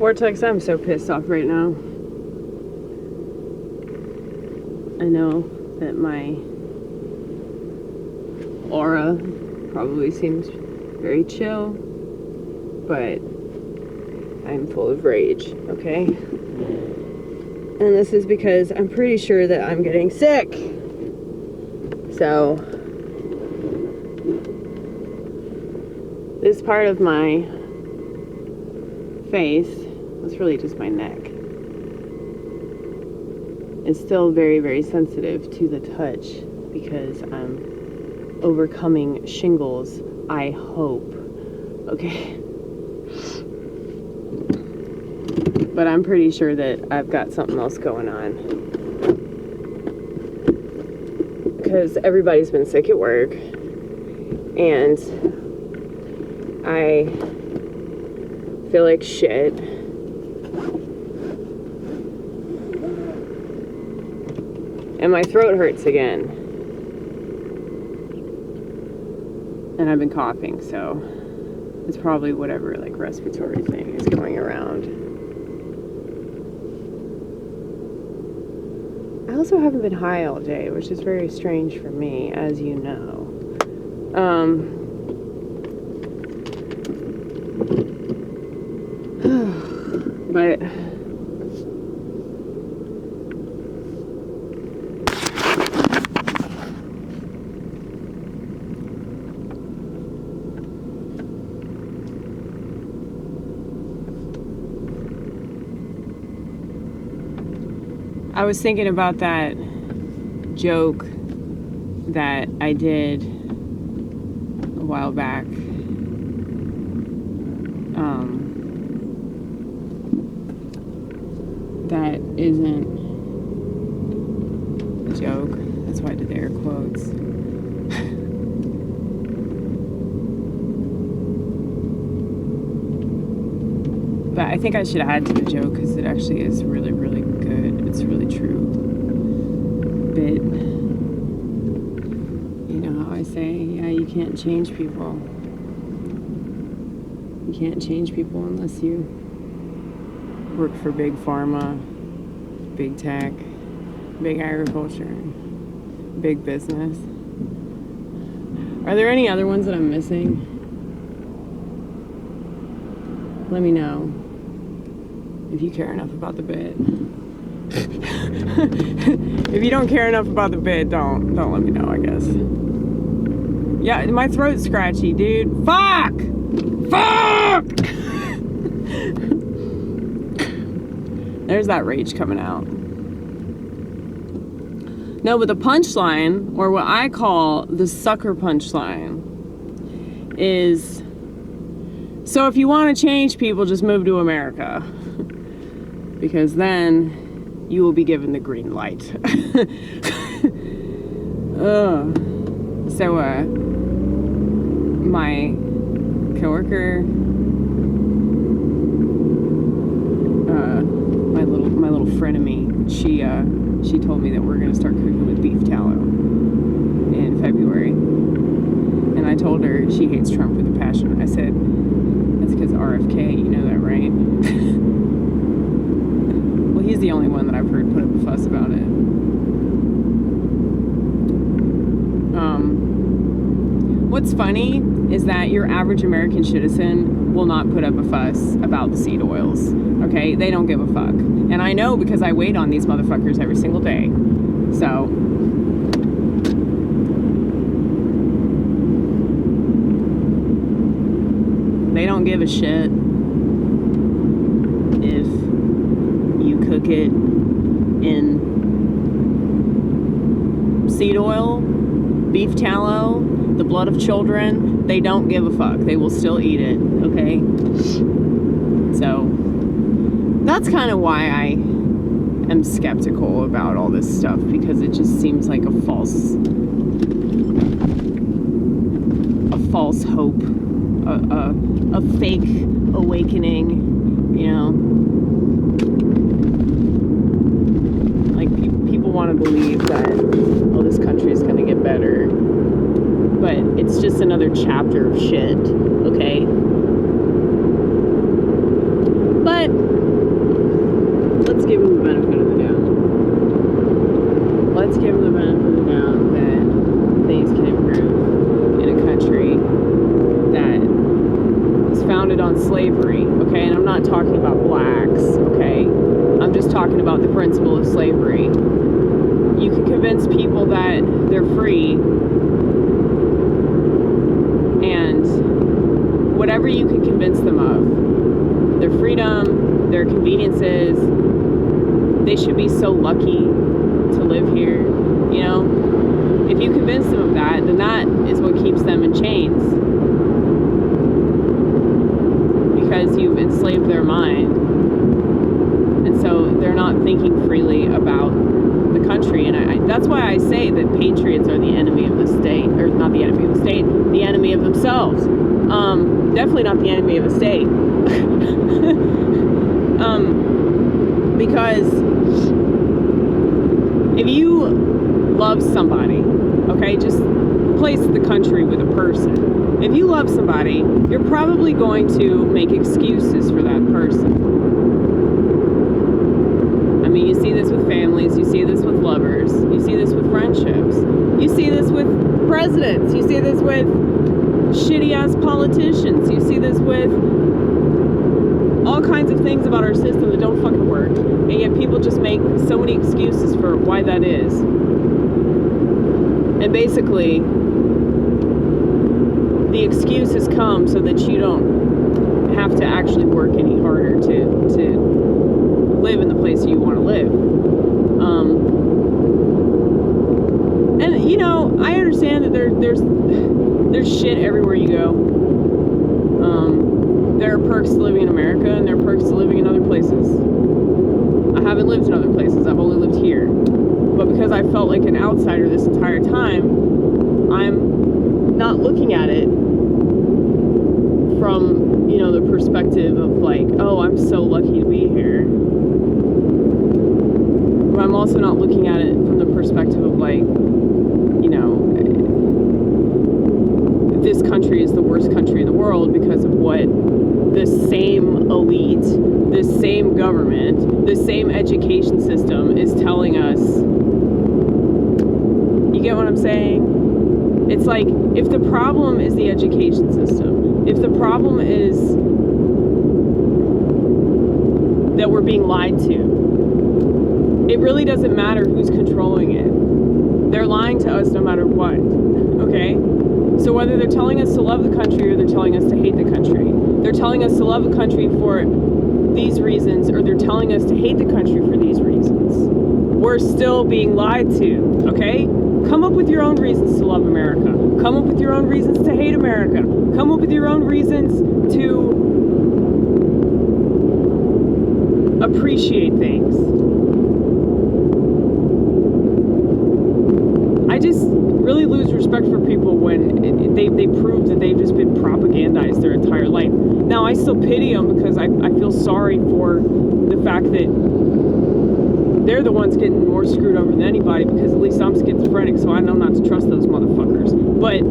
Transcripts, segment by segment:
Vortex, I'm so pissed off right now. I know that my aura probably seems very chill, but I'm full of rage, okay? And this is because I'm pretty sure that I'm getting sick. So, this part of my face, it's really just my neck, is still very, very sensitive to the touch because I'm overcoming shingles, I hope. Okay? But I'm pretty sure that I've got something else going on. Because everybody's been sick at work. And I feel like shit. And my throat hurts again. And I've been coughing, so it's probably whatever, like, respiratory thing is going around. I also haven't been high all day, which is very strange for me, as you know. But I was thinking about that joke that I did a while back. That isn't a joke. That's why I did the air quotes. But I think I should add to the joke because it actually is really, really good. It's really true. But you know how I say, yeah, you can't change people. You can't change people unless you work for big pharma, big tech, big agriculture, big business. Are there any other ones that I'm missing? Let me know if you care enough about the bit. If you don't care enough about the bit, don't let me know, I guess. Yeah, my throat's scratchy, dude. Fuck! There's that rage coming out. No, but the punchline, or what I call the sucker punchline, is, so if you want to change people, just move to America. Because then you will be given the green light. So, my coworker, my little frenemy, she told me that we're gonna start cooking with beef tallow in February. And I told her she hates Trump with a passion. I said, that's because RFK, you know that, right? Well, he's the only one that I've heard put up a fuss about it. What's funny is that your average American citizen will not put up a fuss about the seed oils, okay? They don't give a fuck. And I know because I wait on these motherfuckers every single day. So, they don't give a shit if you cook it in seed oil, beef tallow, the blood of children. They don't give a fuck. They will still eat it, okay? So, that's kind of why I am skeptical about all this stuff, because it just seems like a false hope, a fake awakening, you know? Like, people want to believe that, oh, this country is going to get better. But it's just another chapter of shit, okay? But not talking about blacks, okay? I'm just talking about the principle of slavery. You can convince people that they're free, and whatever you can convince them of, their freedom, their conveniences, they should be so lucky to live here, you know? If you convince them of that, then that is what keeps them in chains. Because you've enslaved their mind. And so they're not thinking freely about the country. And that's why I say that patriots are the enemy of the state. Or not the enemy of the state, the enemy of themselves. Definitely not the enemy of the state. Because if you love somebody, okay, just replace the country with a person. If you love somebody, you're probably going to make excuses for that person. I mean, you see this with families, you see this with lovers, you see this with friendships, you see this with presidents, you see this with shitty-ass politicians, you see this with all kinds of things about our system that don't fucking work, and yet people just make so many excuses for why that is. And basically, the excuses come so that you don't have to actually work any harder to live in the place you want to live. And you know, I understand that there's shit everywhere you go. There are perks to living in America, and there are perks to living in other places. I haven't lived in other places, I've only lived here. But because I felt like an outsider this entire time, I'm not looking at it from, you know, the perspective of like, oh, I'm so lucky to be here. But I'm also not looking at it from the perspective of like, you know, this country is the worst country in the world because of what this same elite, this same government, this same education system is telling us. You get what I'm saying? It's like, if the problem is the education system, if the problem is that we're being lied to, it really doesn't matter who's controlling it. They're lying to us no matter what, okay? So whether they're telling us to love the country or they're telling us to hate the country, they're telling us to love the country for these reasons, or they're telling us to hate the country for these reasons, we're still being lied to, okay? Come up with your own reasons to love America. Come up with your own reasons to hate America. Come up with your own reasons to appreciate things. I just really lose respect for people when they prove that they've just been propagandized their entire life. Now, I still pity them because I feel sorry for the fact that they're the ones getting more screwed over than anybody, because at least I'm schizophrenic, so I know not to trust those motherfuckers. But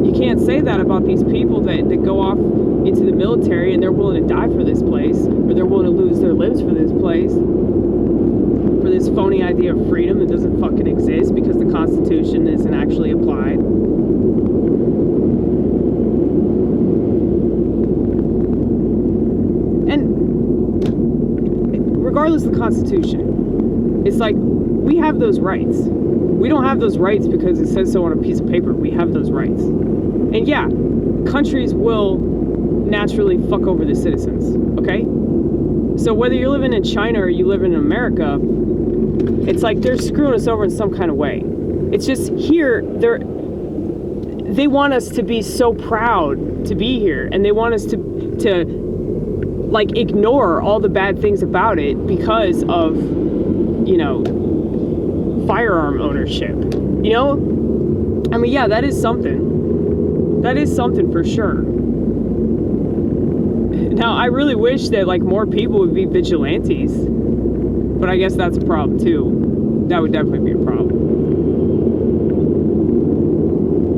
you can't say that about these people that go off into the military and they're willing to die for this place, or they're willing to lose their lives for this place, for this phony idea of freedom that doesn't fucking exist because the Constitution isn't actually applied. And regardless of the Constitution, it's like, we have those rights. We don't have those rights because it says so on a piece of paper. We have those rights. And yeah, countries will naturally fuck over the citizens, okay? So whether you're living in China or you live in America, it's like they're screwing us over in some kind of way. It's just here, they want us to be so proud to be here, and they want us to like ignore all the bad things about it because of, you know, firearm ownership. You know? I mean, yeah, that is something. That is something for sure. Now, I really wish that like more people would be vigilantes, but I guess that's a problem too. That would definitely be a problem.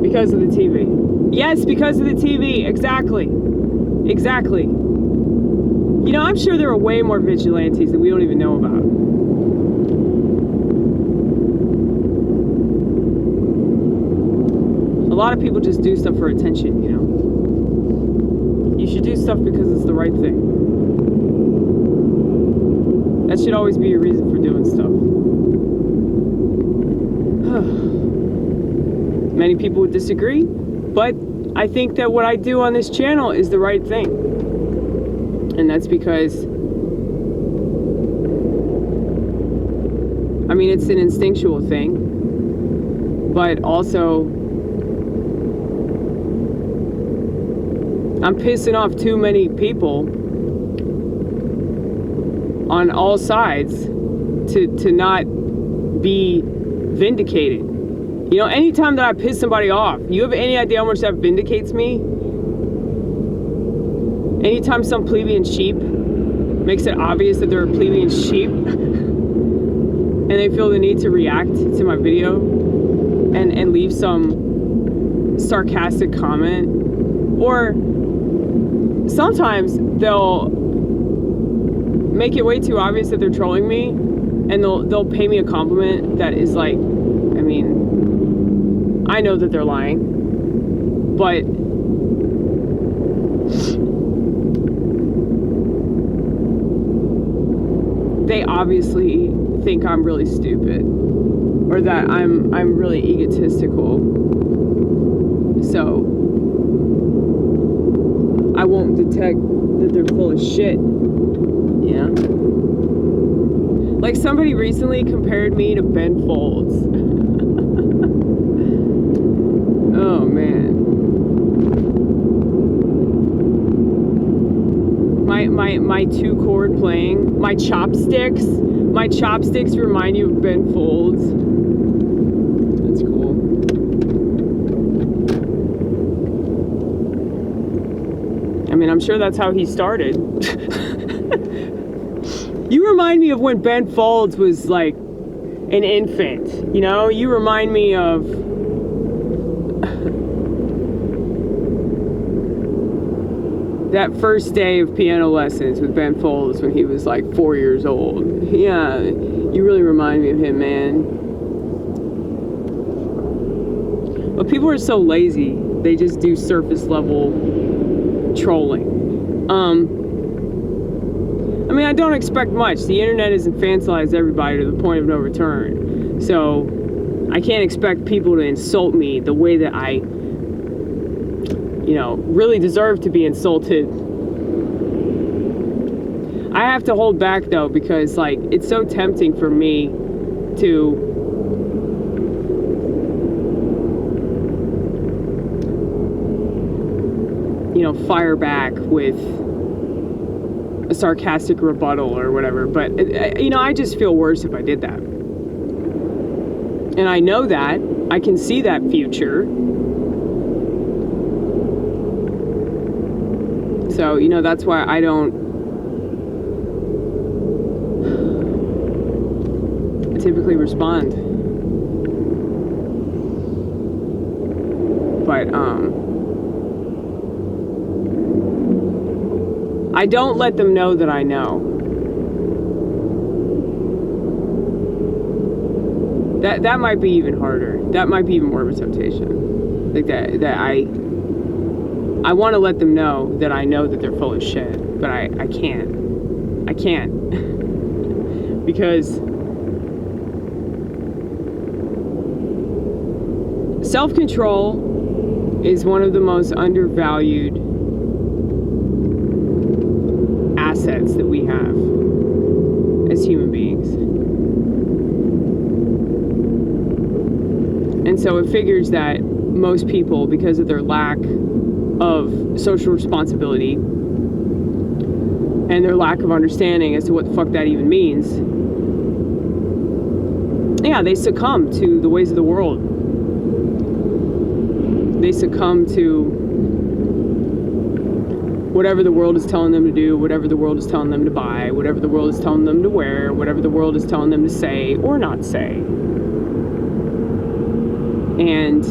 Because of the TV. Yes, because of the TV. Exactly. Exactly. You know, I'm sure there are way more vigilantes that we don't even know about. A lot of people just do stuff for attention, you know. You You should do stuff because it's the right thing. That should always be your reason for doing stuff. Many people would disagree, but I think that what I do on this channel is the right thing. And that's because, I mean, it's an instinctual thing, but also I'm pissing off too many people on all sides to not be vindicated. You know, anytime that I piss somebody off, you have any idea how much that vindicates me? Anytime some plebeian sheep makes it obvious that they're a plebeian sheep and they feel the need to react to my video and leave some sarcastic comment, or sometimes they'll make it way too obvious that they're trolling me, and they'll pay me a compliment that is like, I mean, I know that they're lying, but they obviously think I'm really stupid, or that I'm really egotistical. So I won't detect that they're full of shit. Yeah. Like, somebody recently compared me to Ben Folds. Oh man. My 2-chord playing, my chopsticks remind you of Ben Folds. That's cool. I mean, I'm sure that's how he started. You remind me of when Ben Folds was like an infant, you know? You remind me of that first day of piano lessons with Ben Folds when he was like 4 years old. Yeah, you really remind me of him, man. But people are so lazy, they just do surface level trolling. I mean, I don't expect much. The internet has infantilized everybody to the point of no return. So I can't expect people to insult me the way that I, you know, really deserve to be insulted. I have to hold back though, because like, it's so tempting for me to fire back with a sarcastic rebuttal or whatever, but I just feel worse if I did that. And I know that, I can see that future. So, that's why I don't typically respond. But, I don't let them know that I know. That might be even harder. That might be even more of a temptation. Like that I want to let them know that I know that they're full of shit, but I can't. I can't. Because self-control is one of the most undervalued assets that we have as human beings. And so it figures that most people, because of their lack of social responsibility and their lack of understanding as to what the fuck that even means, yeah, they succumb to the ways of the world. They succumb to whatever the world is telling them to do, whatever the world is telling them to buy, whatever the world is telling them to wear, whatever the world is telling them to say or not say. And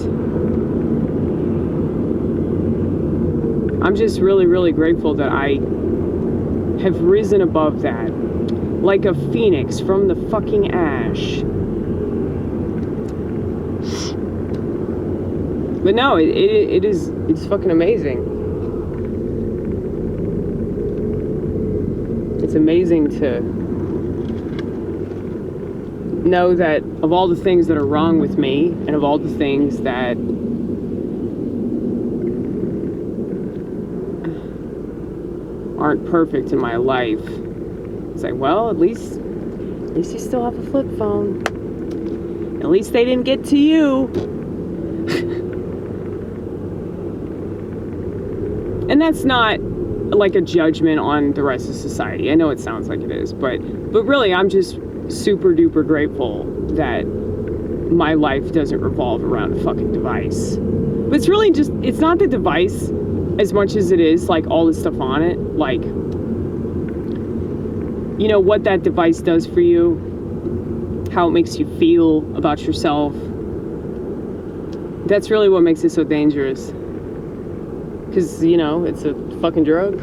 I'm just really, really grateful that I have risen above that, like a phoenix from the fucking ash. But no, it's fucking amazing. It's amazing to know that of all the things that are wrong with me, and of all the things that aren't perfect in my life, it's like, well, at least you still have a flip phone. At least they didn't get to you. And that's not like a judgment on the rest of society. I know it sounds like it is, but really, I'm just super duper grateful that my life doesn't revolve around a fucking device. But it's really just, it's not the device as much as it is like all the stuff on it, like, you know, what that device does for you, how it makes you feel about yourself. That's really what makes it so dangerous. Because, you know, it's a fucking drug.